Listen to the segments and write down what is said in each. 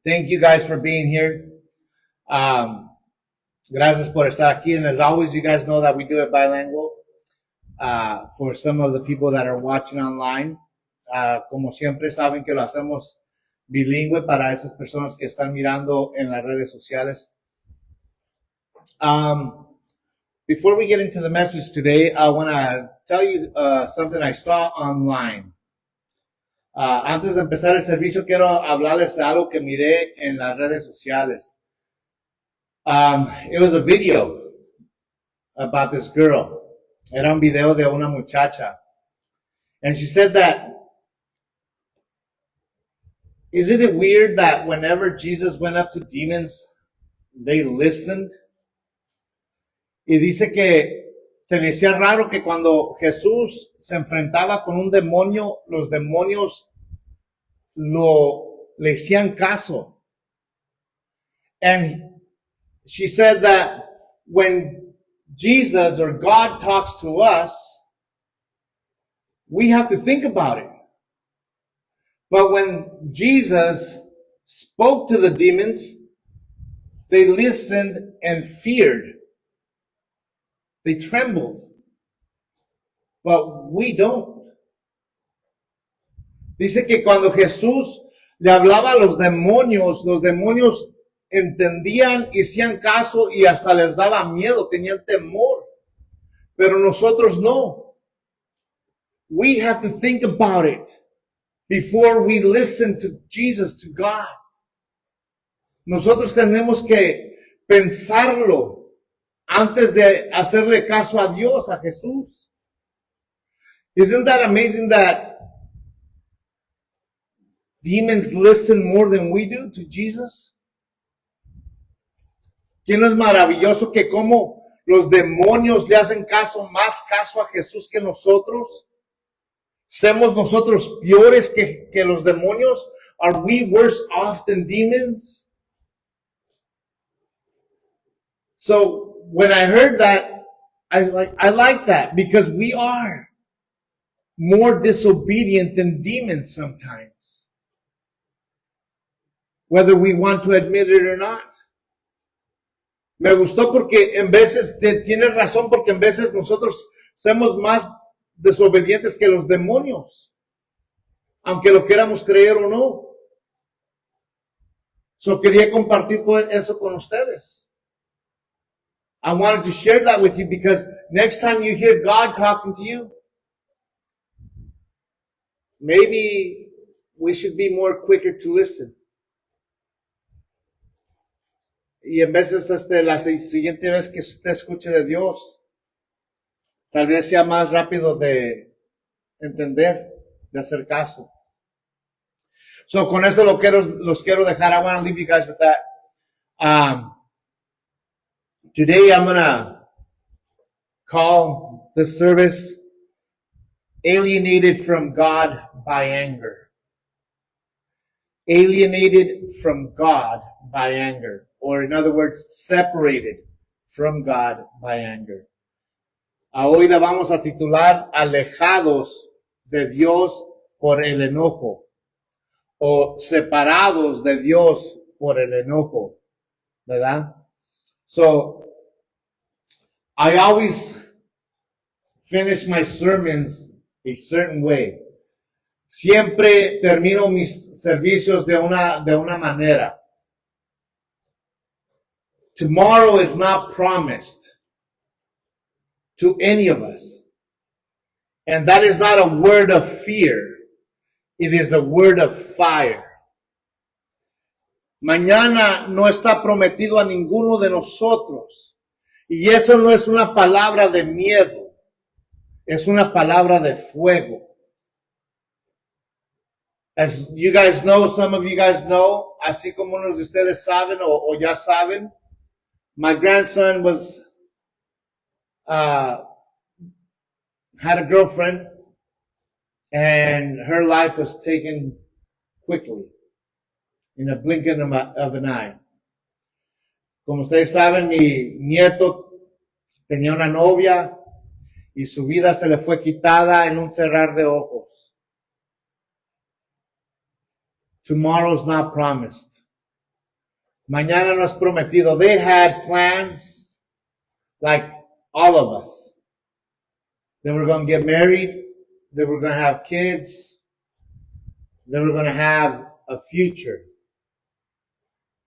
Thank you guys for being here. Gracias por estar aquí. And as always, you guys know that we do it bilingual. For some of the people that are watching online, como siempre saben que lo hacemos bilingüe para esas personas que están mirando en las redes sociales. Before we get into the message today, I want to tell you something I saw online. Antes de empezar el servicio, quiero hablarles de algo que miré en las redes sociales. It was a video about this girl. Era un video de una muchacha. And she said that, isn't it weird that whenever Jesus went up to demons, they listened? Y dice que se le hacía raro que cuando Jesús se enfrentaba con un demonio, los demonios le hacían caso. And she said that when Jesus or God talks to us, we have to think about it. But when Jesus spoke to the demons, they listened and feared. They trembled. But we don't. Dice que cuando Jesús le hablaba a los demonios entendían, hacían caso y hasta les daba miedo, tenían temor. Pero nosotros no. We have to think about it before we listen to Jesus, to God. Nosotros tenemos que pensarlo antes de hacerle caso a Dios, a Jesús. Isn't that amazing that demons listen more than we do to Jesus? ¿Quién es maravilloso que como los demonios le hacen más caso a Jesús que nosotros? ¿Somos nosotros peores que los demonios? Are we worse off than demons? So when I heard that, I like that because we are more disobedient than demons sometimes, whether we want to admit it or not. Me gustó porque en veces, tienes razón, porque en veces nosotros somos más desobedientes que los demonios, aunque lo queramos creer o no. So quería compartir eso con ustedes. I wanted to share that with you because next time you hear God talking to you, maybe we should be more quicker to listen. Y en veces la siguiente vez que usted escuche de Dios, tal vez sea más rápido de entender, de hacer caso. So con esto los quiero dejar. I want to leave you guys with that. Today I'm going to call this service Alienated from God by Anger. Alienated from God by anger. Or in other words, separated from God by anger. Hoy la vamos a titular Alejados de Dios por el enojo. O separados de Dios por el enojo. ¿Verdad? So, I always finish my sermons a certain way. Siempre termino mis servicios de una manera. Tomorrow is not promised to any of us. And that is not a word of fear. It is a word of fire. Mañana no está prometido a ninguno de nosotros. Y eso no es una palabra de miedo. Es una palabra de fuego. As you guys know, some of you guys know, así como unos de ustedes saben o ya saben, my grandson had a girlfriend and her life was taken quickly in a blink of an eye. Como ustedes saben, mi nieto tenía una novia y su vida se le fue quitada en un cerrar de ojos. Tomorrow's not promised. Mañana no es prometido. They had plans like all of us. They were going to get married. They were going to have kids. They were going to have a future.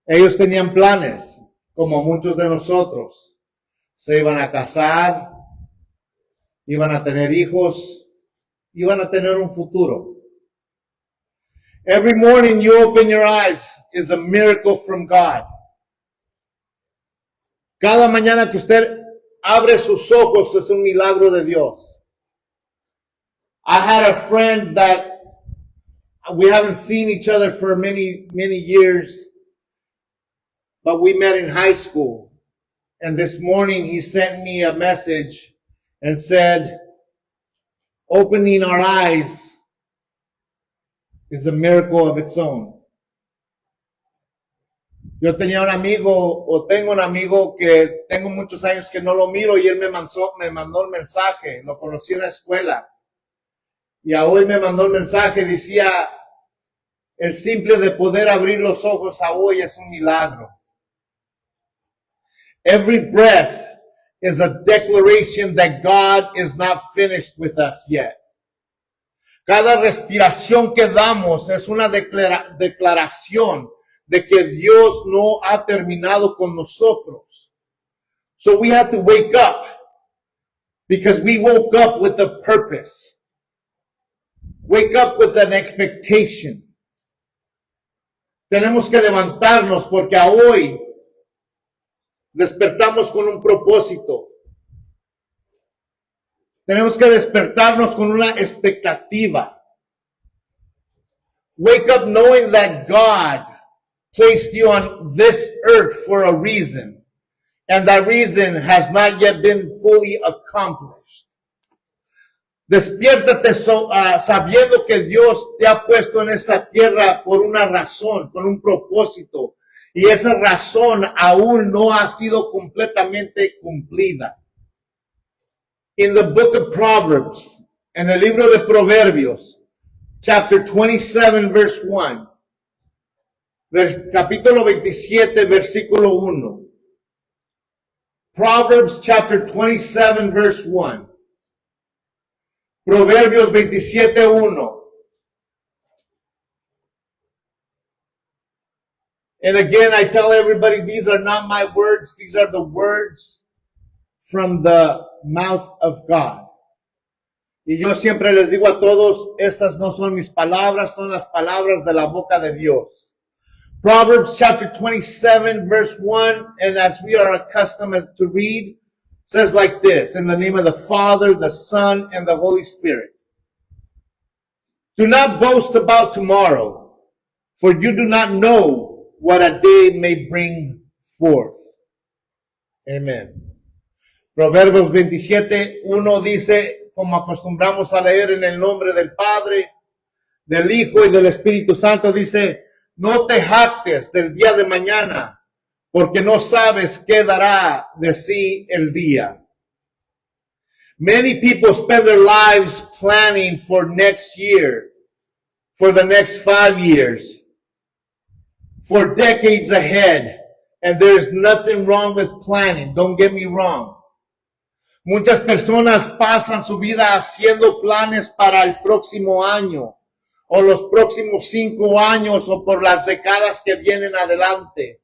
Ellos tenían planes, como muchos de nosotros. Se iban a casar, iban a tener hijos, iban a tener un futuro. Every morning you open your eyes is a miracle from God. Cada mañana que usted abre sus ojos es un milagro de Dios. I had a friend that we haven't seen each other for many years, but we met in high school. And this morning he sent me a message and said, opening our eyes is a miracle of its own. Yo tenía un amigo, o tengo un amigo que tengo muchos años que no lo miro, y él me mandó un mensaje. Lo conocí en la escuela. Y a hoy me mandó un mensaje, decía, el simple de poder abrir los ojos a hoy es un milagro. Every breath is a declaration that God is not finished with us yet. Cada respiración que damos es una declaración de que Dios no ha terminado con nosotros. So we have to wake up, because we woke up with a purpose. Wake up with an expectation. Tenemos que levantarnos porque a hoy despertamos con un propósito. Tenemos que despertarnos con una expectativa. Wake up knowing that God placed you on this earth for a reason, and that reason has not yet been fully accomplished. Despiértate sabiendo que Dios te ha puesto en esta tierra por una razón, con un propósito, y esa razón aún no ha sido completamente cumplida. In the book of Proverbs, en el libro de Proverbios, chapter 27, verse 1, capítulo 27, versículo 1. Proverbs chapter 27, verse 1. Proverbios 27:1. And again, I tell everybody, these are not my words. These are the words from the mouth of God. Y yo siempre les digo a todos, estas no son mis palabras, son las palabras de la boca de Dios. Proverbs chapter 27, verse 1, and as we are accustomed to read, says like this, in the name of the Father, the Son, and the Holy Spirit. Do not boast about tomorrow, for you do not know what a day may bring forth. Amen. Proverbios 27:1 dice, como acostumbramos a leer en el nombre del Padre, del Hijo y del Espíritu Santo, dice, no te jactes del día de mañana, porque no sabes qué dará de sí el día. Many people spend their lives planning for next year, for the next 5 years, for decades ahead, and there's nothing wrong with planning, don't get me wrong. Muchas personas pasan su vida haciendo planes para el próximo año, o los próximos 5 años, o por las décadas que vienen adelante.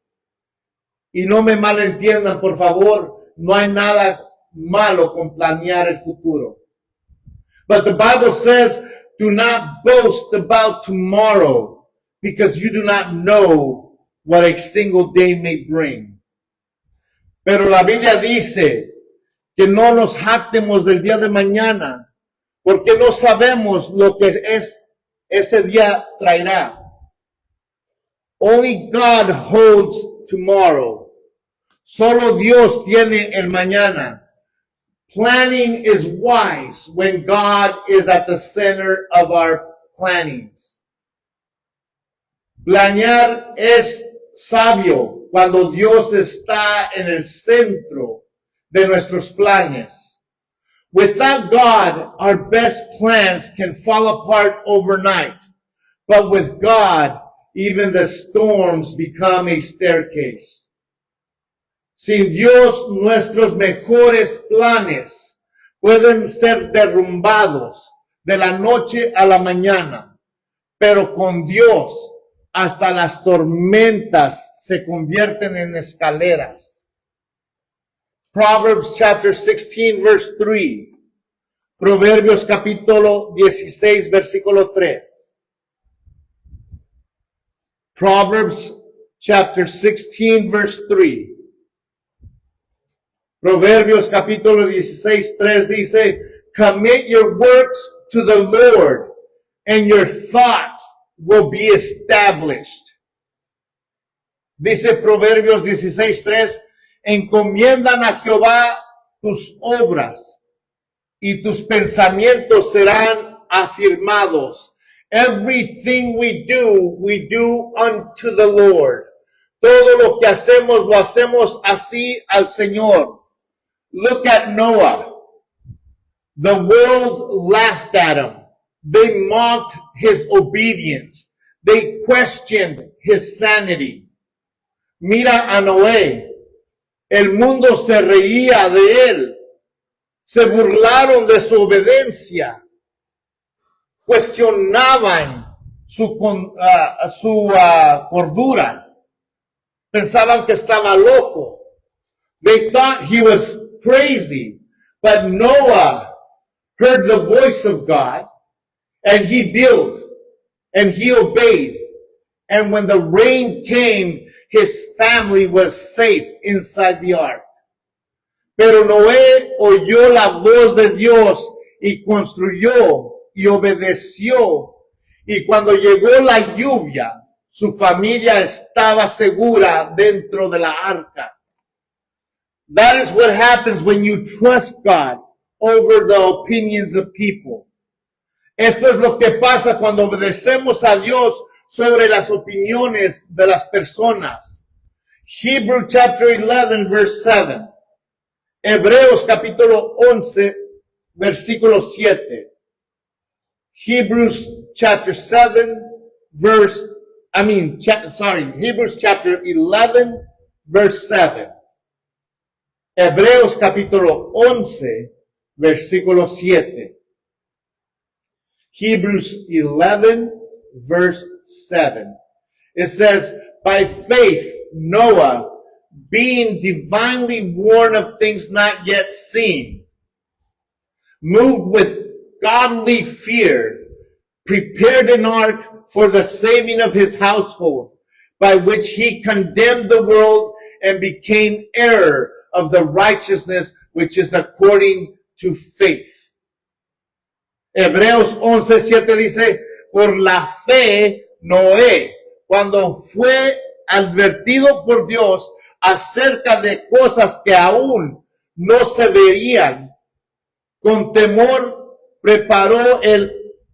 Y no me malentiendan, por favor, no hay nada malo con planear el futuro. But the Bible says, do not boast about tomorrow, because you do not know what a single day may bring. Pero la Biblia dice que no nos jactemos del día de mañana, porque no sabemos lo que ese día traerá. Only God holds tomorrow. Solo Dios tiene el mañana. Planning is wise when God is at the center of our plannings. Planear es sabio cuando Dios está en el centro de nuestros planes. Without God, our best plans can fall apart overnight. But with God, even the storms become a staircase. Sin Dios, nuestros mejores planes pueden ser derrumbados de la noche a la mañana, pero con Dios hasta las tormentas se convierten en escaleras. Proverbs chapter 16 verse 3. Proverbios capítulo 16 versículo 3. Proverbs chapter 16 verse 3. Proverbios capítulo 16, 3 dice, commit your works to the Lord, and your thoughts will be established. Dice Proverbios 16, 3, encomiendan a Jehová tus obras, y tus pensamientos serán afirmados. Everything we do unto the Lord. Todo lo que hacemos, lo hacemos así al Señor. Look at Noah. The world laughed at him. They mocked his obedience. They questioned his sanity. Mira a Noé. El mundo se reía de él. Se burlaron de su obediencia. Cuestionaban su cordura. Pensaban que estaba loco. They thought he was crazy. But Noah heard the voice of God, and he built, and he obeyed. And when the rain came, his family was safe inside the ark. Pero Noé oyó la voz de Dios y construyó y obedeció. Y cuando llegó la lluvia, su familia estaba segura dentro de la arca. That is what happens when you trust God over the opinions of people. Esto es lo que pasa cuando obedecemos a Dios sobre las opiniones de las personas. Hebrews chapter 11 verse 7. Hebreos capítulo 11 versículo 7. Hebrews chapter 7 Hebrews chapter 11 verse 7. Hebreos capítulo 11 versículo 7. Hebrews 11 verse 7. It says, by faith Noah, being divinely warned of things not yet seen, moved with godly fear, prepared an ark for the saving of his household, by which he condemned the world and became heir of the righteousness which is according to faith. Hebreos 11:7 dice, por la fe Noé, cuando fue advertido por Dios acerca de cosas que aún no se veían, con temor preparó el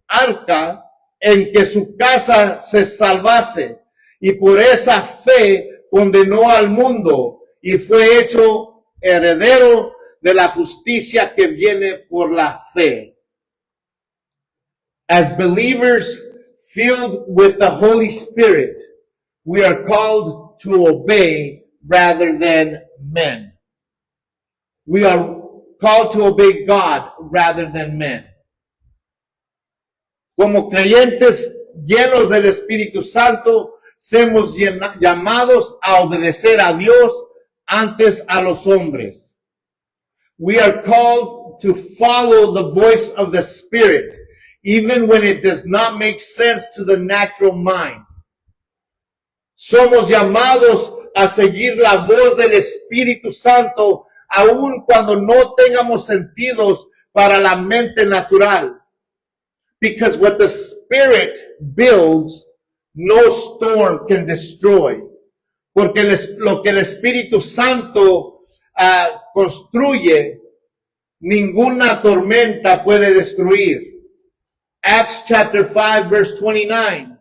arca en que su casa se salvase, y por esa fe condenó al mundo y fue hecho heredero de la justicia que viene por la fe. As believers filled with the Holy Spirit, we are called to obey rather than men. We are called to obey God rather than men. Como creyentes llenos del Espíritu Santo, somos llamados a obedecer a Dios antes a los hombres. We are called to follow the voice of the Spirit, even when it does not make sense to the natural mind. Somos llamados a seguir la voz del Espíritu Santo, aun cuando no tengamos sentidos para la mente natural. Because what the Spirit builds, no storm can destroy. Porque lo que el Espíritu Santo construye, ninguna tormenta puede destruir. Acts chapter 5 verse 29.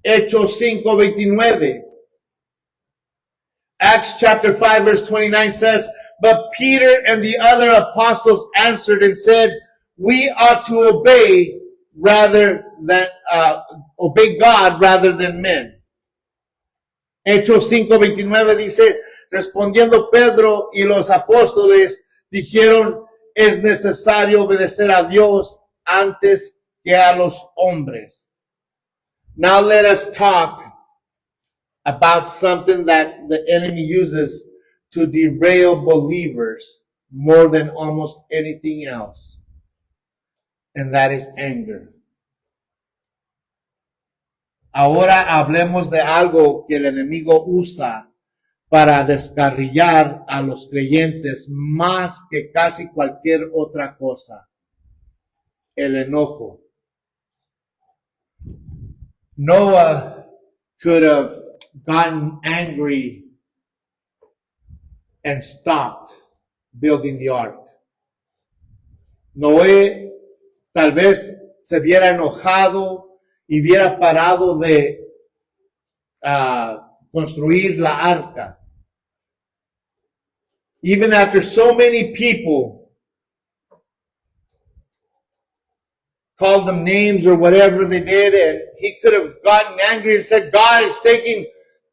Hechos 5:29. Acts chapter 5 verse 29 says, but Peter and the other apostles answered and said, we ought to obey God rather than men. Hechos 5:29 dice, respondiendo Pedro y los apóstoles dijeron, es necesario obedecer a Dios antes que a los hombres. Now let us talk about something that the enemy uses to derail believers more than almost anything else. And that is anger. Ahora hablemos de algo que el enemigo usa para descarrilar a los creyentes más que casi cualquier otra cosa. El enojo. Noah could have gotten angry and stopped building the ark. Noé tal vez se hubiera enojado y hubiera parado de construir la arca. Even after so many people called them names or whatever they did, and he could have gotten angry and said, God is taking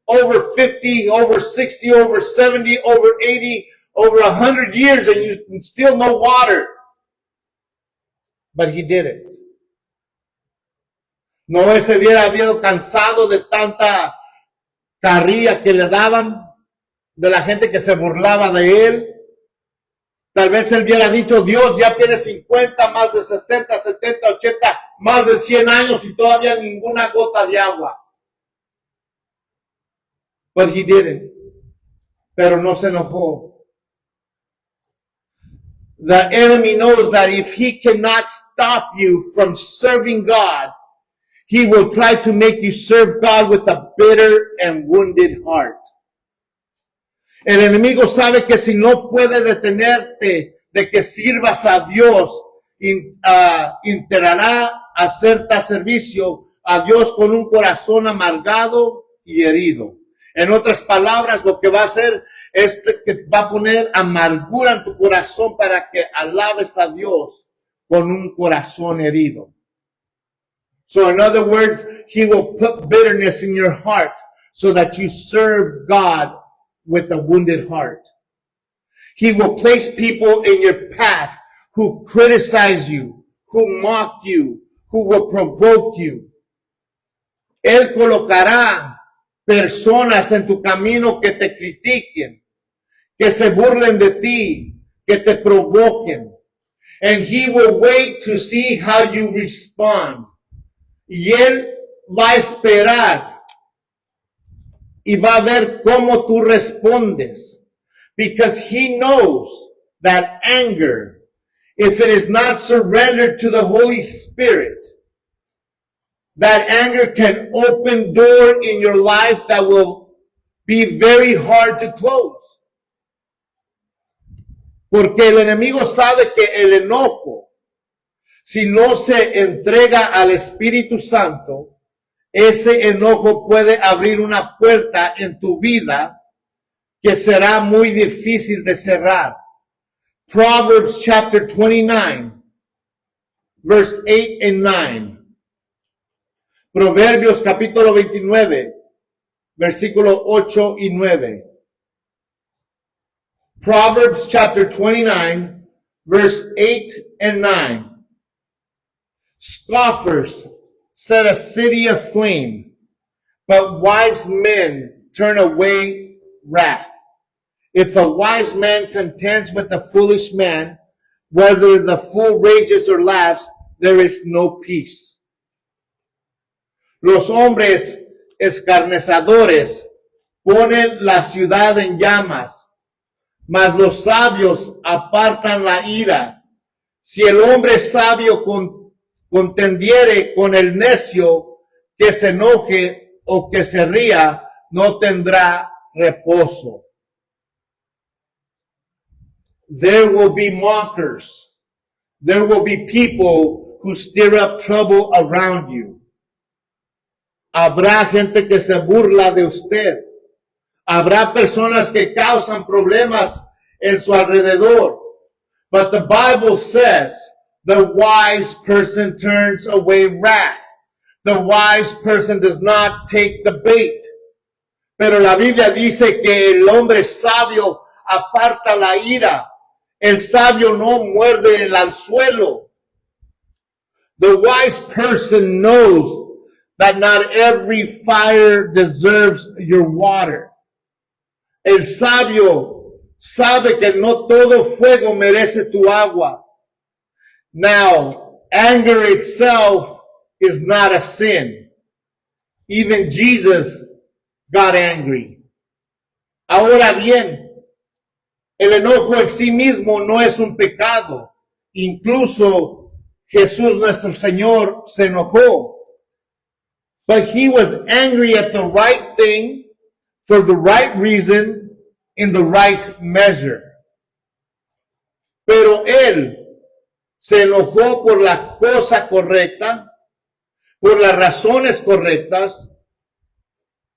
over 50, over 60, over 70, over 80, over 100 years and you still no water. But he didn't. Noé se hubiera habido cansado de tanta carrilla que le daban, de la gente que se burlaba de él. Tal vez él hubiera dicho, Dios ya tiene 50, más de 60, 70, 80, más de 100 años y todavía ninguna gota de agua. But he didn't. Pero no se enojó. The enemy knows that if he cannot stop you from serving God, he will try to make you serve God with a bitter and wounded heart. El enemigo sabe que si no puede detenerte de que sirvas a Dios, intentará hacerte servicio a Dios con un corazón amargado y herido. En otras palabras, lo que va a hacer es que va a poner amargura en tu corazón para que alabes a Dios con un corazón herido. So in other words, he will put bitterness in your heart so that you serve God with a wounded heart. He will place people in your path who criticize you, who mock you, who will provoke you. Él colocará personas en tu camino que te critiquen, que se burlen de ti, que te provoquen. And he will wait to see how you respond. Y él va a esperar y va a ver cómo tú respondes. Because he knows that anger, if it is not surrendered to the Holy Spirit, that anger can open doors in your life that will be very hard to close. Porque el enemigo sabe que el enojo, si no se entrega al Espíritu Santo, ese enojo puede abrir una puerta en tu vida que será muy difícil de cerrar. Proverbs chapter 29, verse 8 and 9. Proverbios capítulo 29, versículo 8 y 9. Proverbs chapter 29, verse 8 and 9. Scoffers set a city aflame, but wise men turn away wrath. If a wise man contends with a foolish man, whether the fool rages or laughs, there is no peace. Los hombres escarnecedores ponen la ciudad en llamas, mas los sabios apartan la ira. Si el hombre sabio contendiere con el necio, que se enoje o que se ría, no tendrá reposo. There will be mockers. There will be people who stir up trouble around you. Habrá gente que se burla de usted. Habrá personas que causan problemas en su alrededor. But the Bible says, the wise person turns away wrath. The wise person does not take the bait. Pero la Biblia dice que el hombre sabio aparta la ira. El sabio no muerde el anzuelo. The wise person knows that not every fire deserves your water. El sabio sabe que no todo fuego merece tu agua. Now, anger itself is not a sin. Even Jesus got angry. Ahora bien, el enojo en sí mismo no es un pecado. Incluso Jesús nuestro Señor se enojó. But he was angry at the right thing, for the right reason, in the right measure. Pero él se enojó por la cosa correcta, por las razones correctas,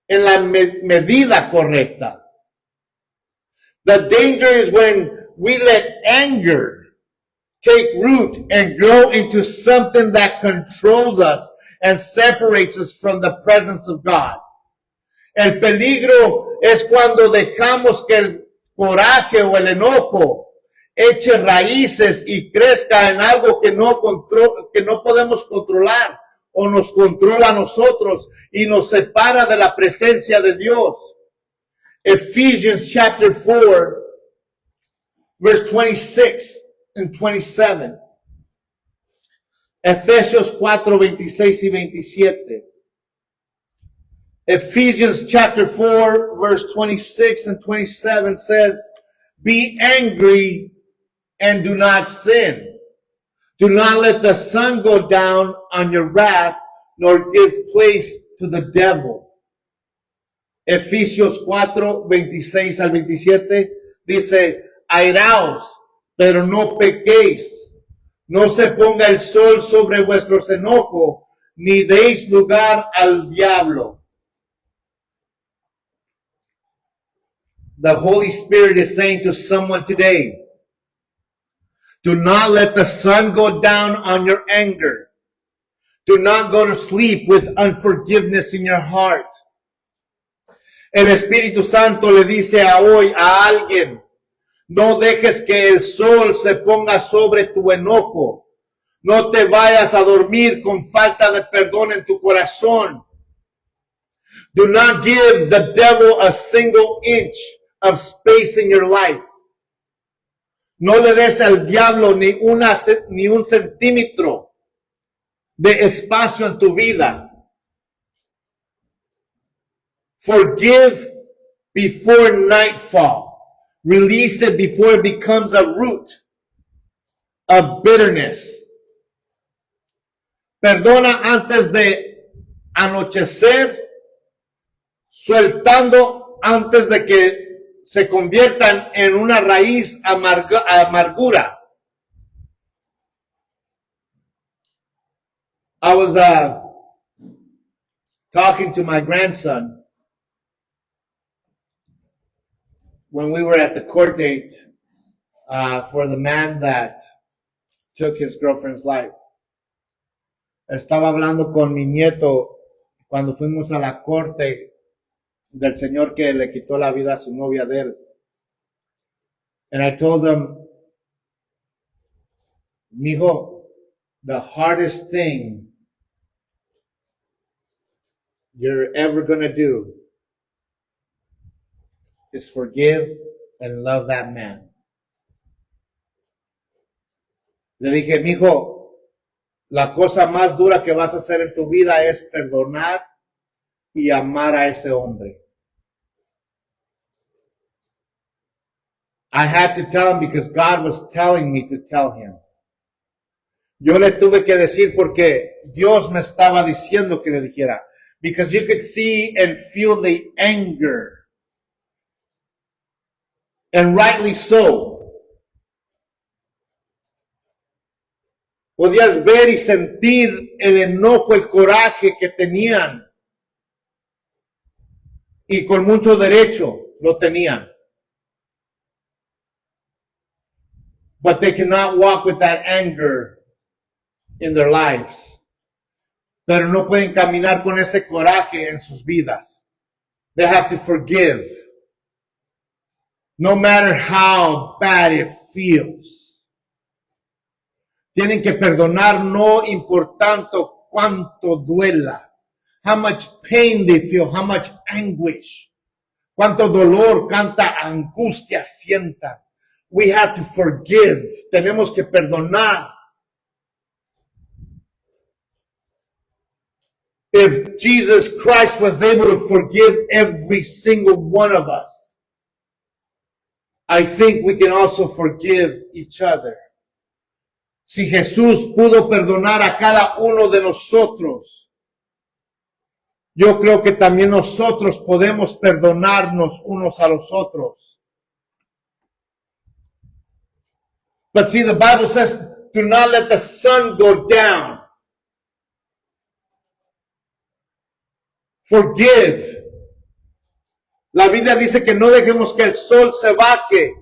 en la medida correcta. The danger is when we let anger take root and grow into something that controls us and separates us from the presence of God. El peligro es cuando dejamos que el coraje o el enojo eche raíces y crezca en algo que no podemos controlar o nos controla a nosotros y nos separa de la presencia de Dios. Ephesians chapter 4, verse 26 and 27. Efesios 4, 26 y 27. Ephesians chapter 4, verse 26 and 27 says, be angry and do not sin. Do not let the sun go down on your wrath, nor give place to the devil. Efesios 4, 26 al 27 dice, airaos, pero no pequéis. No se ponga el sol sobre vuestros enojos, ni deis lugar al diablo. The Holy Spirit is saying to someone today, do not let the sun go down on your anger. Do not go to sleep with unforgiveness in your heart. El Espíritu Santo le dice hoy a alguien, no dejes que el sol se ponga sobre tu enojo. No te vayas a dormir con falta de perdón en tu corazón. Do not give the devil a single inch of space in your life. No le des al diablo ni un centímetro de espacio en tu vida. Forgive before nightfall. Release it before it becomes a root of bitterness. Perdona antes de anochecer, soltando antes de que se conviertan en una raíz amargura. I was talking to my grandson when we were at the court date for the man that took his girlfriend's life. Estaba hablando con mi nieto cuando fuimos a la corte del señor que le quitó la vida a su novia de él. And I told him, mijo, the hardest thing you're ever going to do is forgive and love that man. Le dije, mijo, la cosa más dura que vas a hacer en tu vida es perdonar y amar a ese hombre. I had to tell him because God was telling me to tell him. Yo le tuve que decir porque Dios me estaba diciendo que le dijera. Because you could see and feel the anger. And rightly so. Podías ver y sentir el enojo, el coraje que tenían. Y con mucho derecho lo tenían. But they cannot walk with that anger in their lives. Pero no pueden caminar con ese coraje en sus vidas. They have to forgive. No matter how bad it feels. Tienen que perdonar no importando cuánto duela. How much pain they feel, how much anguish. Cuánto dolor, cuánta angustia sientan. We have to forgive. Tenemos que perdonar. If Jesus Christ was able to forgive every single one of us, I think we can also forgive each other. Si Jesús pudo perdonar a cada uno de nosotros, yo creo que también nosotros podemos perdonarnos unos a los otros. But see, the Bible says, do not let the sun go down. Forgive. La Biblia dice que no dejemos que el sol se baje,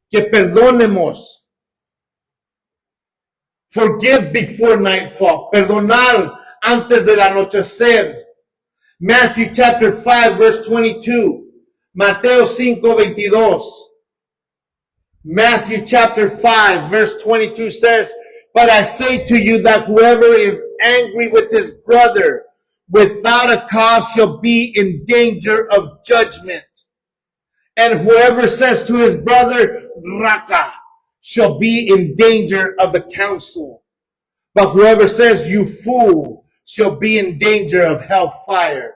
que perdonemos. Forgive before nightfall. Perdonar antes del anochecer. Matthew chapter 5 verse 22. Mateo 5:22. Matthew chapter 5 verse 22 says, but I say to you that whoever is angry with his brother without a cause shall be in danger of judgment. And whoever says to his brother, Raka, shall be in danger of the council. But whoever says, you fool, shall be in danger of hellfire.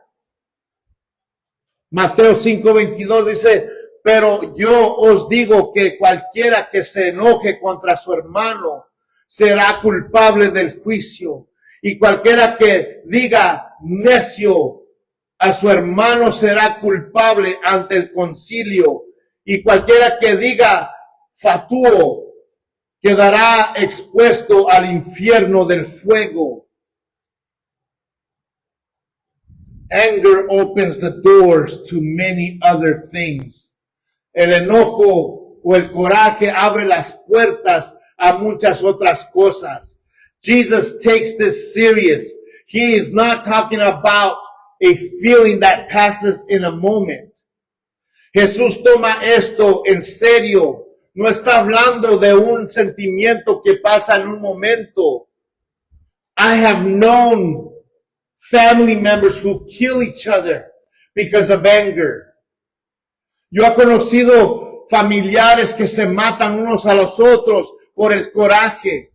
Mateo 5:22 dice, pero yo os digo que cualquiera que se enoje contra su hermano será culpable del juicio. Y cualquiera que diga necio a su hermano será culpable ante el concilio. Y cualquiera que diga fatuo quedará expuesto al infierno del fuego. Anger opens the doors to many other things. El enojo o el coraje abre las puertas a muchas otras cosas. Jesus takes this serious. He is not talking about a feeling that passes in a moment. Jesús toma esto en serio. No está hablando de un sentimiento que pasa en un momento. I have known family members who kill each other because of anger. Yo he conocido familiares que se matan unos a los otros por el coraje.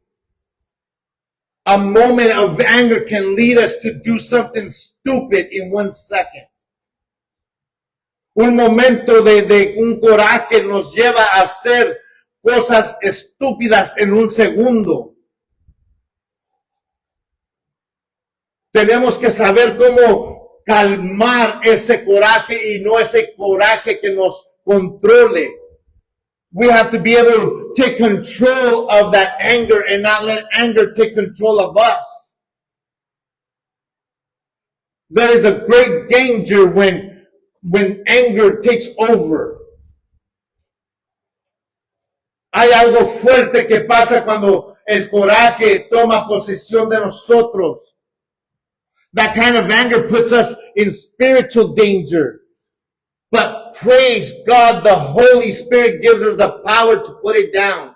A moment of anger can lead us to do something stupid in 1 second. Un momento de un coraje nos lleva a hacer cosas estúpidas en un segundo. Tenemos que saber cómo calmar ese coraje y no ese coraje que nos controle. We have to be able to take control of that anger and not let anger take control of us. There is a great danger when anger takes over. Hay algo fuerte que pasa cuando el coraje toma posesión de nosotros. That kind of anger puts us in spiritual danger. But praise God, the Holy Spirit gives us the power to put it down.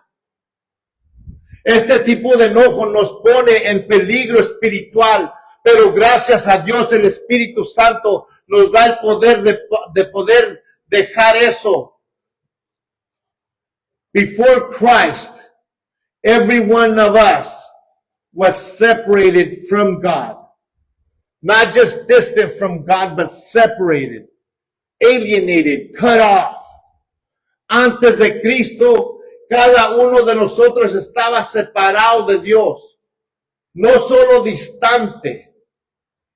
Este tipo de enojo nos pone en peligro espiritual, pero gracias a Dios el Espíritu Santo nos da el poder de poder dejar eso. Before Christ, every one of us was separated from God. Not just distant from God, but separated. Alienated, cut off. Antes de Cristo, cada uno de nosotros estaba separado de Dios. No solo distante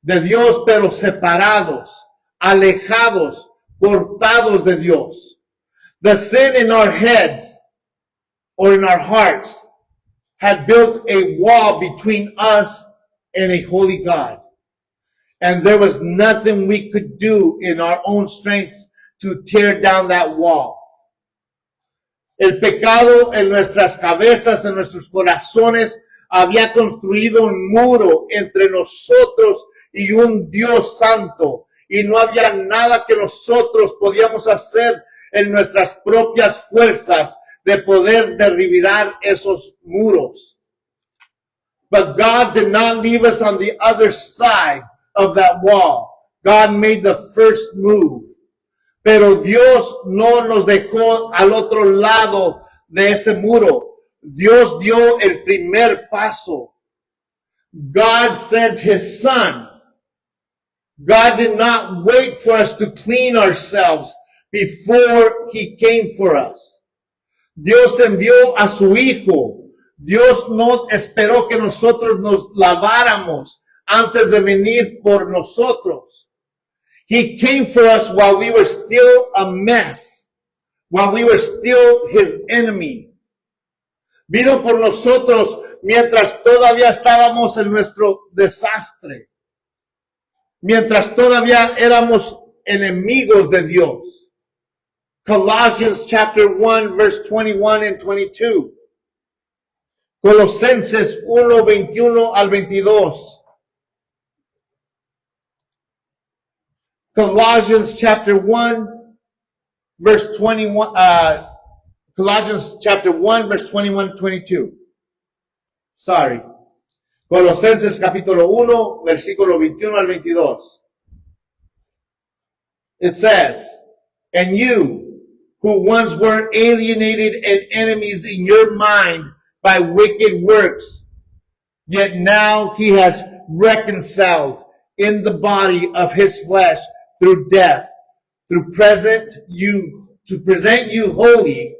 de Dios, pero separados, alejados, cortados de Dios. The sin in our heads or in our hearts had built a wall between us and a holy God. And there was nothing we could do in our own strength to tear down that wall. El pecado en nuestras cabezas, en nuestros corazones, había construido un muro entre nosotros y un Dios santo. y no había nada que nosotros podíamos hacer en nuestras propias fuerzas de poder derribar esos muros. But God did not leave us on the other side of that wall. God made the first move. Pero Dios no nos dejó al otro lado de ese muro. Dios dio el primer paso. God sent his son. God did not wait for us to clean ourselves before he came for us. Dios envió a su hijo. Dios no esperó que nosotros nos laváramos antes de venir por nosotros. He came for us while we were still a mess, while we were still his enemy. Vino por nosotros mientras todavía estábamos en nuestro desastre, mientras todavía éramos enemigos de Dios. Colossians chapter 1 verse 21 and 22. Colosenses 1, 21 al 22. Colossians chapter 1 verse 21, Colossians chapter 1 verse 21 22. Sorry. Colosenses capítulo 1 versículo 21 al 22. It says, "And you, who once were alienated and enemies in your mind by wicked works, yet now he has reconciled in the body of his flesh through death, to present you holy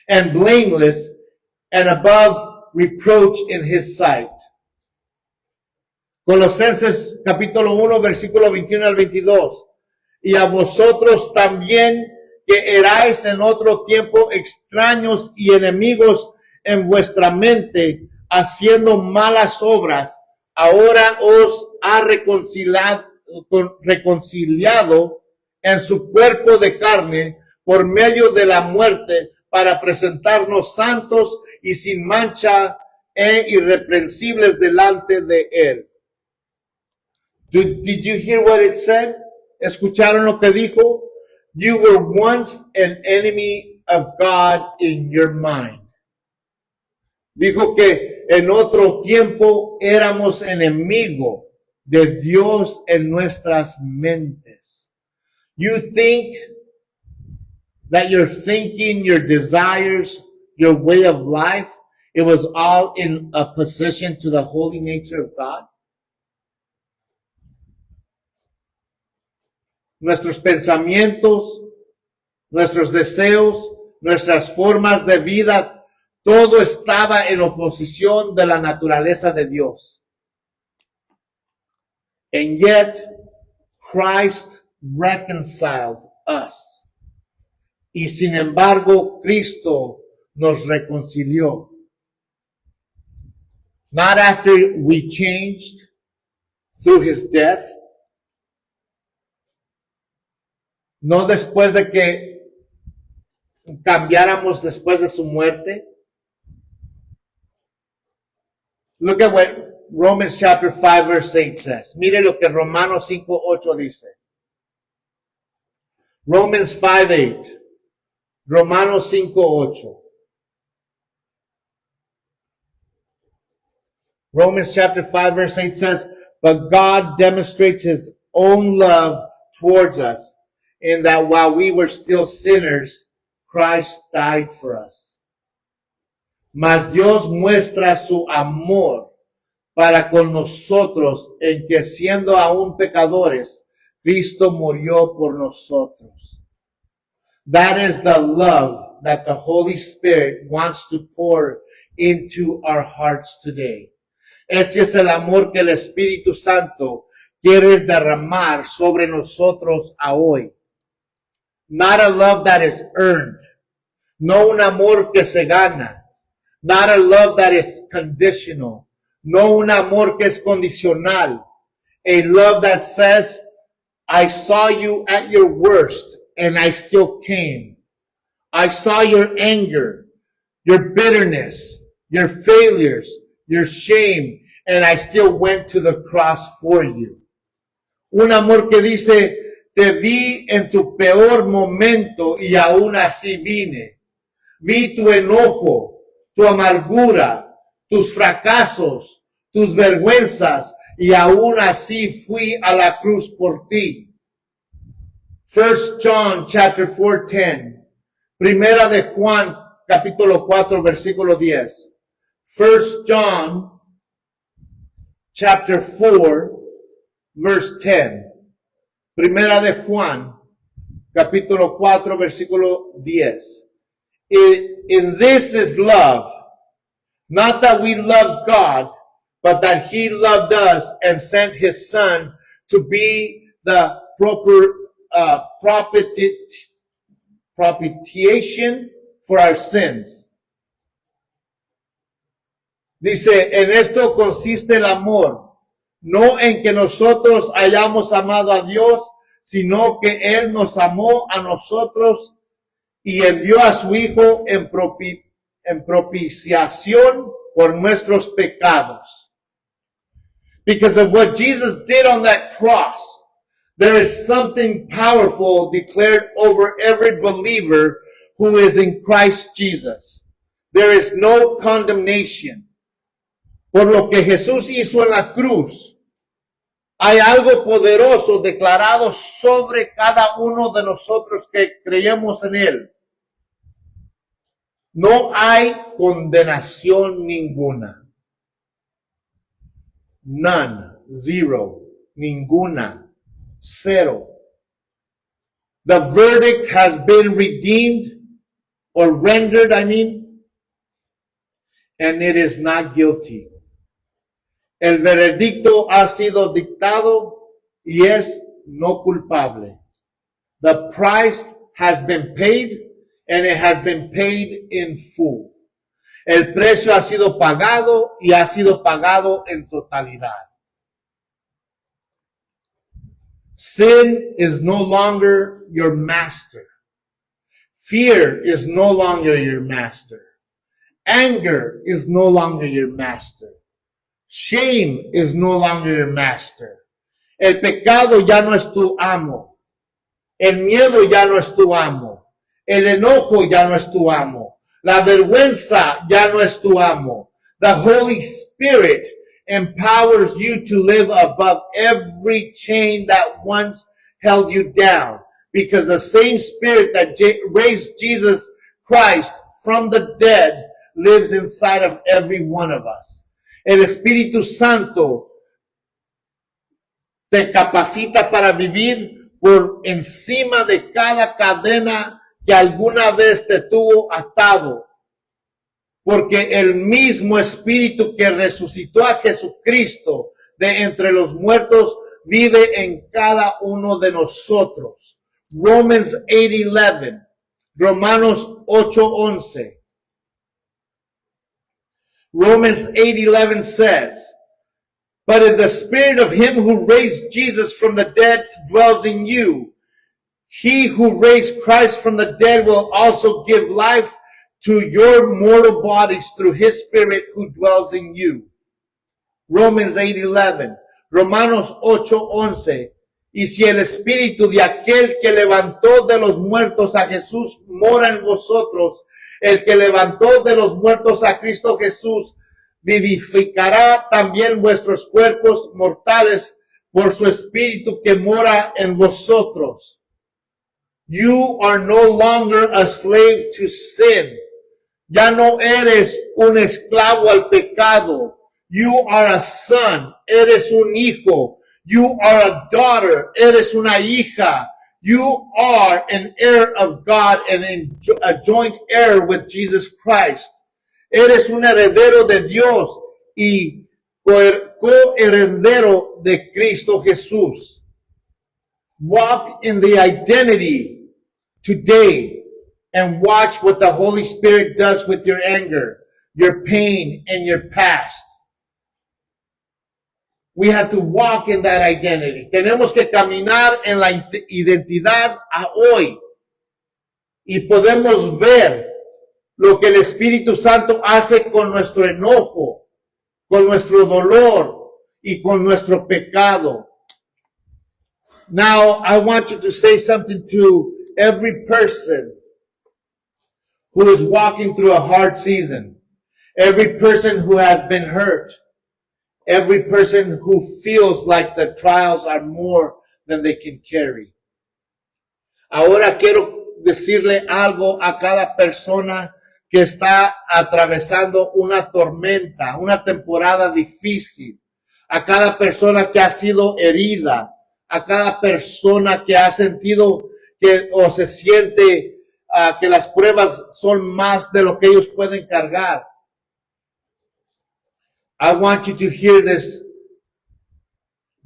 and blameless and above reproach in his sight." Colosenses capítulo 1 versículo 21 al 22. "Y a vosotros también, que erais en otro tiempo extraños y enemigos en vuestra mente, haciendo malas obras, ahora os ha reconciliado en su cuerpo de carne por medio de la muerte, para presentarnos santos y sin mancha e irreprensibles delante de él." Did you hear what it said? ¿Escucharon lo que dijo? You were once an enemy of God in your mind. Dijo que en otro tiempo éramos enemigos de Dios en nuestras mentes. You think that your thinking, your desires, your way of life, it was all in opposition to the holy nature of God? Nuestros pensamientos, nuestros deseos, nuestras formas de vida, todo estaba en oposición de la naturaleza de Dios. And yet, Christ reconciled us. Y sin embargo, Cristo nos reconcilió. Not after we changed through his death. No después de que cambiáramos después de su muerte. Look at what Romans chapter 5 verse 8 says. Mire lo que Romanos 5:8 dice. Romans 5:8. Romanos 5:8. Romans chapter 5 verse 8 says, "But God demonstrates his own love towards us, in that while we were still sinners, Christ died for us." Mas Dios muestra su amor para con nosotros en que, siendo aún pecadores, Cristo murió por nosotros. That is the love that the Holy Spirit wants to pour into our hearts today. Ese es el amor que el Espíritu Santo quiere derramar sobre nosotros a hoy. Not a love that is earned. No un amor que se gana. Not a love that is conditional. No un amor que es condicional. A love that says, I saw you at your worst and I still came. I saw your anger, your bitterness, your failures, your shame, and I still went to the cross for you. Un amor que dice, te vi en tu peor momento y aún así vine. Vi tu enojo, tu amargura, tus fracasos, tus vergüenzas y aún así fui a la cruz por ti. 1 John chapter 4:10. Primera de Juan capítulo 4 versículo 10. 1 John chapter 4 verse 10. Primera de Juan capítulo 4 versículo 10. In this is love, not that we love God, but that he loved us and sent his son to be the propitiation for our sins. Dice, en esto consiste el amor, no en que nosotros hayamos amado a Dios, sino que Él nos amó a nosotros y envió a su Hijo en propiciación por nuestros pecados. Because of what Jesus did on that cross, there is something powerful declared over every believer who is in Christ Jesus. There is no condemnation. Por lo que Jesús hizo en la cruz, hay algo poderoso declarado sobre cada uno de nosotros que creemos en Él. No hay condenación ninguna. None. Zero. Ninguna. Zero. The verdict has been redeemed or rendered, and it is not guilty. El veredicto ha sido dictado y es no culpable. The price has been paid and it has been paid in full. El precio ha sido pagado y ha sido pagado en totalidad. Sin is no longer your master. Fear is no longer your master. Anger is no longer your master. Shame is no longer your master. El pecado ya no es tu amo. El miedo ya no es tu amo. El enojo ya no es tu amo. La vergüenza ya no es tu amo. The Holy Spirit empowers you to live above every chain that once held you down. Because the same Spirit that raised Jesus Christ from the dead lives inside of every one of us. El Espíritu Santo te capacita para vivir por encima de cada cadena que alguna vez te tuvo atado. Porque el mismo Espíritu que resucitó a Jesucristo de entre los muertos vive en cada uno de nosotros. Romans 8:11. Romanos 8:11. Romans 8:11 says, but if the Spirit of him who raised Jesus from the dead dwells in you, he who raised Christ from the dead will also give life to your mortal bodies through his Spirit who dwells in you. Romans 8:11. Romanos 8:11. Y si el Espíritu de aquel que levantó de los muertos a Jesús mora en vosotros, el que levantó de los muertos a Cristo Jesús vivificará también vuestros cuerpos mortales por su Espíritu que mora en vosotros. You are no longer a slave to sin. Ya no eres un esclavo al pecado. You are a son. Eres un hijo. You are a daughter. Eres una hija. You are an heir of God and a joint heir with Jesus Christ. Eres un heredero de Dios y coheredero de Cristo Jesús. Walk in the identity today and watch what the Holy Spirit does with your anger, your pain, and your past. We have to walk in that identity. Tenemos que caminar en la identidad a hoy. Y podemos ver lo que el Espíritu Santo hace con nuestro enojo, con nuestro dolor y con nuestro pecado. Now, I want you to say something to every person who is walking through a hard season, every person who has been hurt, every person who feels like the trials are more than they can carry. Ahora quiero decirle algo a cada persona que está atravesando una tormenta, una temporada difícil, a cada persona que ha sido herida, a cada persona que ha sentido que o se siente que las pruebas son más de lo que ellos pueden cargar. I want you to hear this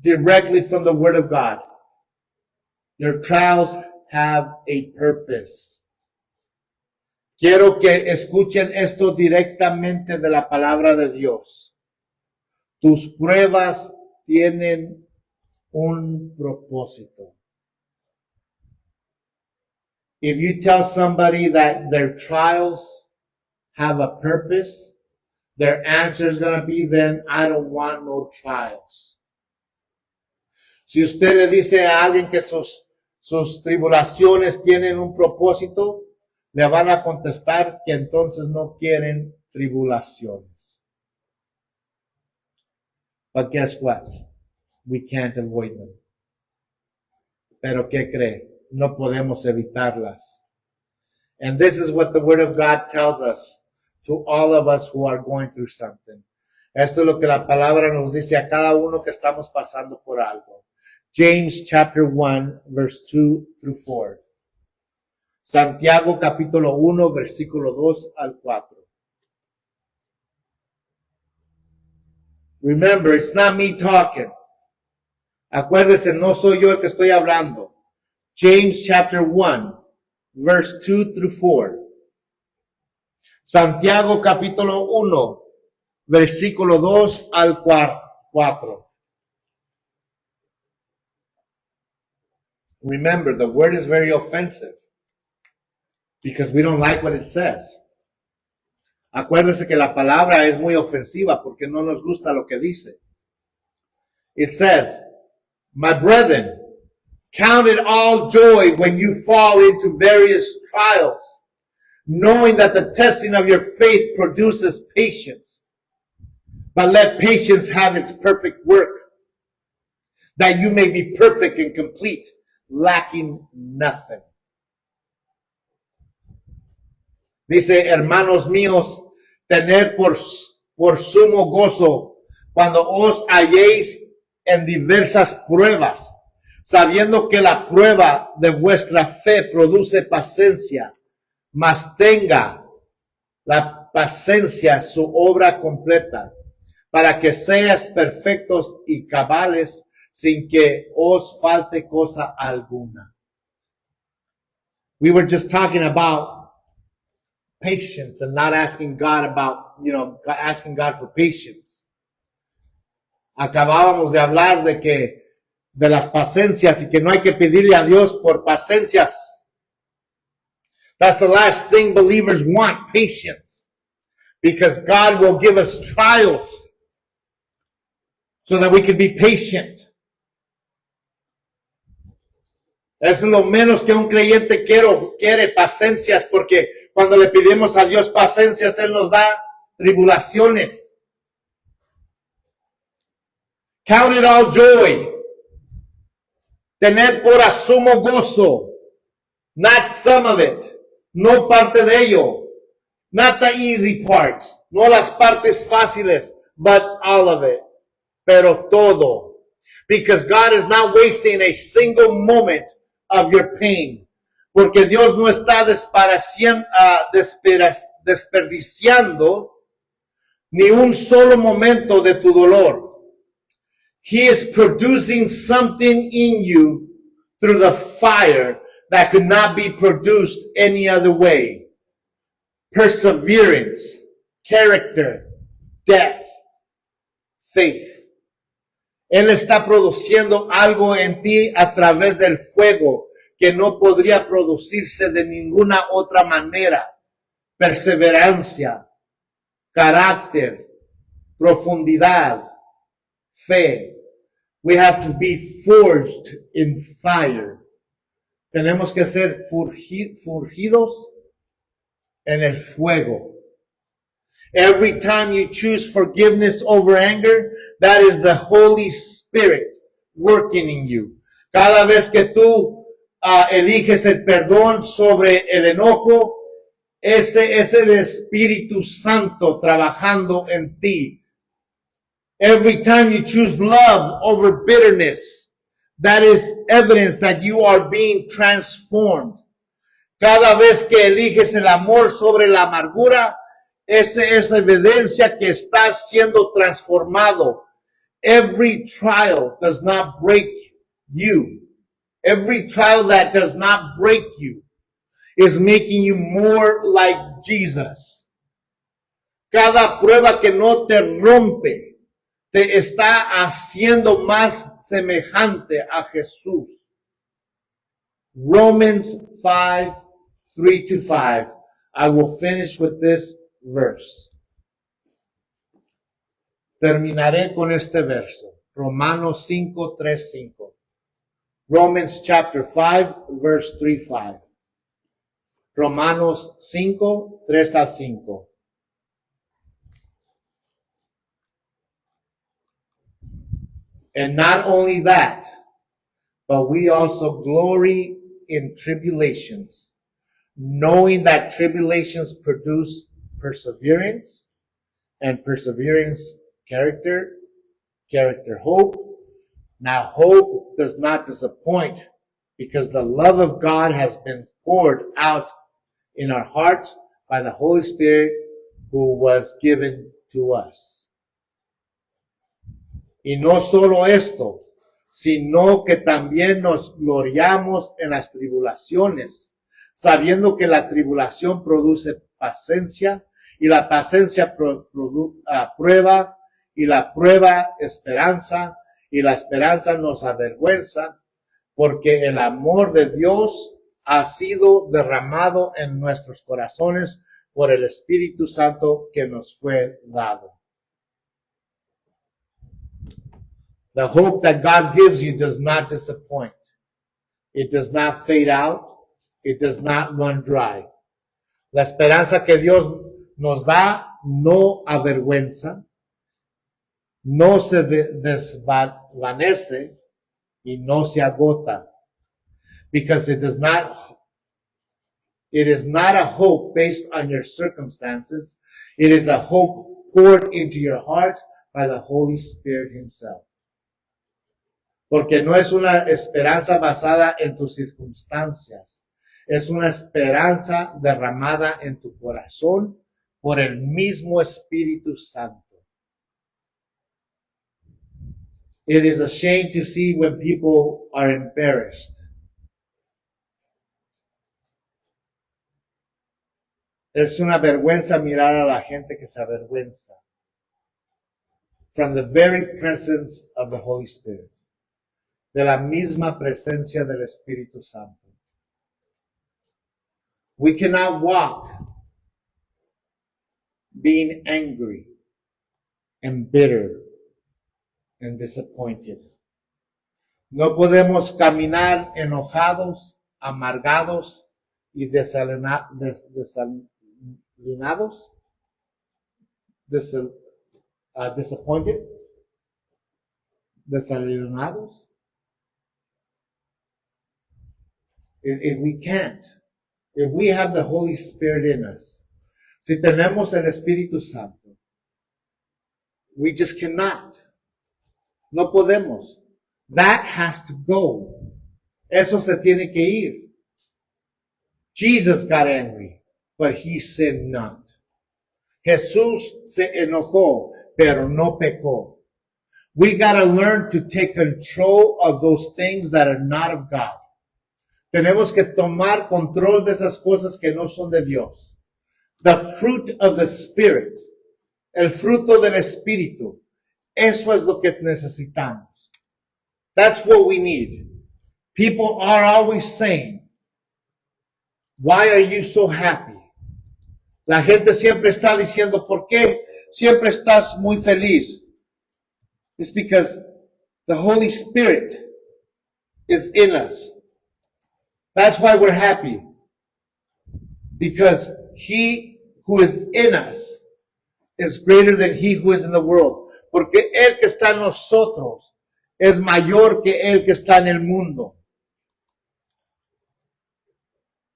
directly from the Word of God. Your trials have a purpose. Quiero que escuchen esto directamente de la palabra de Dios. Tus pruebas tienen un propósito. If you tell somebody that their trials have a purpose, their answer is going to be, then I don't want no trials. Si usted le dice a alguien que sus tribulaciones tienen un propósito, le van a contestar que entonces no quieren tribulaciones. But guess what? We can't avoid them. Pero ¿qué cree? No podemos evitarlas. And this is what the Word of God tells us to all of us who are going through something. Esto es lo que la palabra nos dice a cada uno que estamos pasando por algo. James chapter 1, verse 2 through 4. Santiago capítulo 1, versículo 2 al 4. Remember, it's not me talking. Acuérdese, no soy yo el que estoy hablando. James chapter 1, verse 2 through 4. Santiago capítulo 1, versículo 2 al 4. Remember, the word is very offensive because we don't like what it says. Acuérdese que la palabra es muy ofensiva porque no nos gusta lo que dice. It says, my brethren, count it all joy when you fall into various trials, knowing that the testing of your faith produces patience. But let patience have its perfect work, that you may be perfect and complete, lacking nothing. Dice, hermanos míos, tened por sumo gozo cuando os halléis en diversas pruebas, sabiendo que la prueba de vuestra fe produce paciencia, mas tenga la paciencia su obra completa, para que seas perfectos y cabales sin que os falte cosa alguna. We were just talking about patience and not asking God about, asking God for patience. Acabábamos de hablar de las paciencias y que no hay que pedirle a Dios por paciencias. That's the last thing believers want, patience. Because God will give us trials so that we can be patient. Es lo menos que un creyente quiere paciencias, porque cuando le pedimos a Dios paciencias, Él nos da tribulaciones. Count it all joy. Tener por asumo gozo. Not some of it. No parte de ello. Not the easy parts. No las partes fáciles, but all of it. Pero todo. Because God is not wasting a single moment of your pain. Porque Dios no está desperdiciando ni un solo momento de tu dolor. He is producing something in you through the fire that could not be produced any other way. Perseverance, character, depth, faith. Él está produciendo algo en ti a través del fuego que no podría producirse de ninguna otra manera. Perseverancia, carácter, profundidad, fe. We have to be forged in fire. Tenemos que ser forgidos en el fuego. Every time you choose forgiveness over anger, that is the Holy Spirit working in you. Cada vez que tú eliges el perdón sobre el enojo, ese es el Espíritu Santo trabajando en ti. Every time you choose love over bitterness, that is evidence that you are being transformed. Cada vez que eliges el amor sobre la amargura, esa es evidencia que estás siendo transformado. Every trial does not break you. Every trial that does not break you is making you more like Jesus. Cada prueba que no te rompe te está haciendo más semejante a Jesús. Romans 5:3-5. I will finish with this verse. Terminaré con este verso. Romanos 5:3-5. Romans chapter 5, verse 3-5. Romanos 5:3-5. And not only that, but we also glory in tribulations, knowing that tribulations produce perseverance, and perseverance, character, hope. Now, hope does not disappoint, because the love of God has been poured out in our hearts by the Holy Spirit who was given to us. Y no solo esto, sino que también nos gloriamos en las tribulaciones, sabiendo que la tribulación produce paciencia, y la paciencia prueba, y la prueba esperanza, y la esperanza nos avergüenza, porque el amor de Dios ha sido derramado en nuestros corazones por el Espíritu Santo que nos fue dado. The hope that God gives you does not disappoint. It does not fade out. It does not run dry. La esperanza que Dios nos da no avergüenza, no se desvanece y no se agota. Because it is not a hope based on your circumstances. It is a hope poured into your heart by the Holy Spirit Himself. Porque no es una esperanza basada en tus circunstancias. Es una esperanza derramada en tu corazón por el mismo Espíritu Santo. It is a shame to see when people are embarrassed. Es una vergüenza mirar a la gente que se avergüenza from the very presence of the Holy Spirit. De la misma presencia del Espíritu Santo. We cannot walk being angry and bitter and disappointed. No podemos caminar enojados, amargados y desalinados. Disappointed. Desalinados. If we can't, if we have the Holy Spirit in us, si tenemos el Espíritu Santo, we just cannot. No podemos. That has to go. Eso se tiene que ir. Jesus got angry, but He sinned not. Jesús se enojó, pero no pecó. We gotta learn to take control of those things that are not of God. Tenemos que tomar control de esas cosas que no son de Dios. The fruit of the Spirit. El fruto del Espíritu. Eso es lo que necesitamos. That's what we need. People are always saying, why are you so happy? La gente siempre está diciendo, ¿por qué siempre estás muy feliz? It's because The Holy Spirit is in us. That's why we're happy. Because He who is in us is greater than he who is in the world. Porque el que está en nosotros es mayor que el que está en el mundo.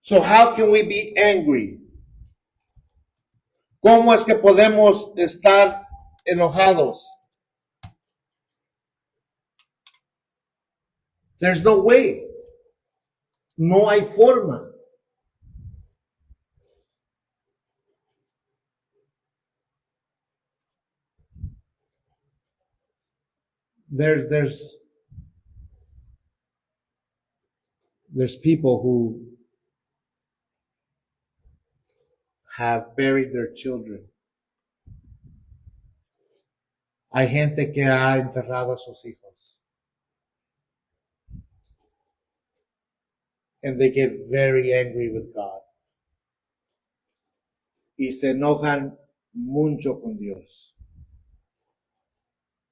So how can we be angry? ¿Cómo es que podemos estar enojados? There's no way. No hay forma. There's people who have buried their children. Hay gente que ha enterrado a sus hijos. And they get very angry with God. Y se enojan mucho con Dios.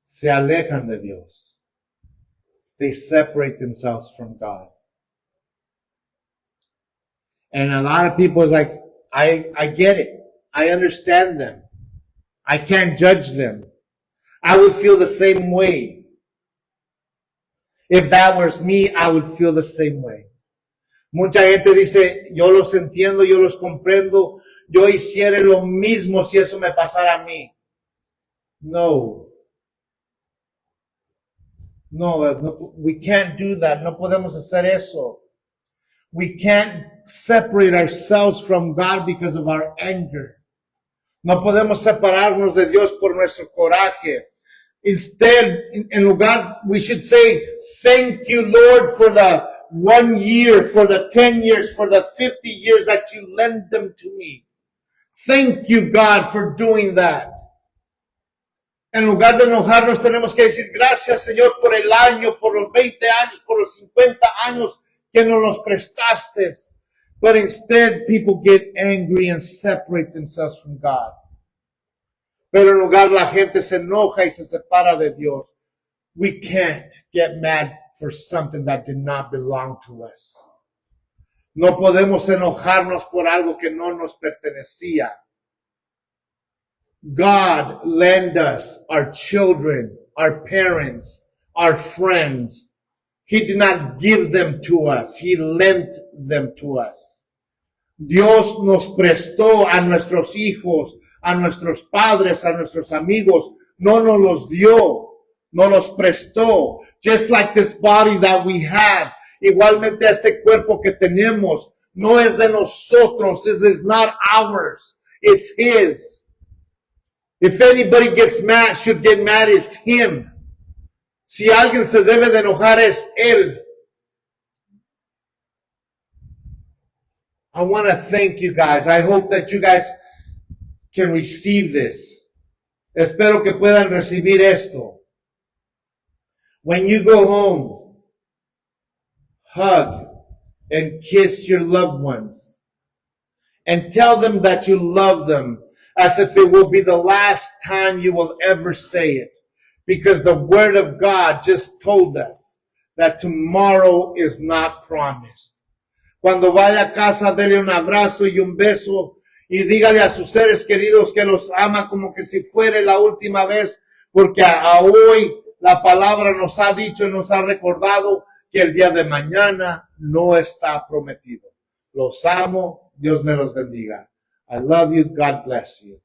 Se alejan de Dios. They separate themselves from God. And a lot of people is like, I get it. I understand them. I can't judge them. I would feel the same way. If that was me, I would feel the same way. Mucha gente dice, yo los entiendo, yo los comprendo, yo hiciera lo mismo si eso me pasara a mí. No, we can't do that. No podemos hacer eso. We can't separate ourselves from God because of our anger. No podemos separarnos de Dios por nuestro coraje. Instead, en lugar, we should say, thank you, Lord, for the 1 year, for the 10 years, for the 50 years that you lent them to me. Thank you, God, for doing that. En lugar de enojarnos, tenemos que decir, gracias, Señor, por el año, por los 20 años, por los 50 años que nos los prestaste. But instead, people get angry and separate themselves from God. Pero en lugar, la gente se enoja y se separa de Dios. We can't get mad for something that did not belong to us. No podemos enojarnos por algo que no nos pertenecía. God lent us our children, our parents, our friends. He did not give them to us. He lent them to us. Dios nos prestó a nuestros hijos, a nuestros padres, a nuestros amigos. No nos los dio. No los prestó. Just like this body that we have. Igualmente este cuerpo que tenemos. No es de nosotros. This is not ours. It's His. If anybody gets mad, should get mad, it's Him. Si alguien se debe de enojar, es Él. I want to thank you guys. I hope that you guys can receive this. Espero que puedan recibir esto. When you go home, hug and kiss your loved ones. And tell them that you love them as if it will be the last time you will ever say it. Because the Word of God just told us that tomorrow is not promised. Cuando vaya a casa, dele un abrazo y un beso y dígale a sus seres queridos que los ama como que si fuera la última vez, porque a hoy la palabra nos ha dicho y nos ha recordado que el día de mañana no está prometido. Los amo, Dios me los bendiga. I love you, God bless you.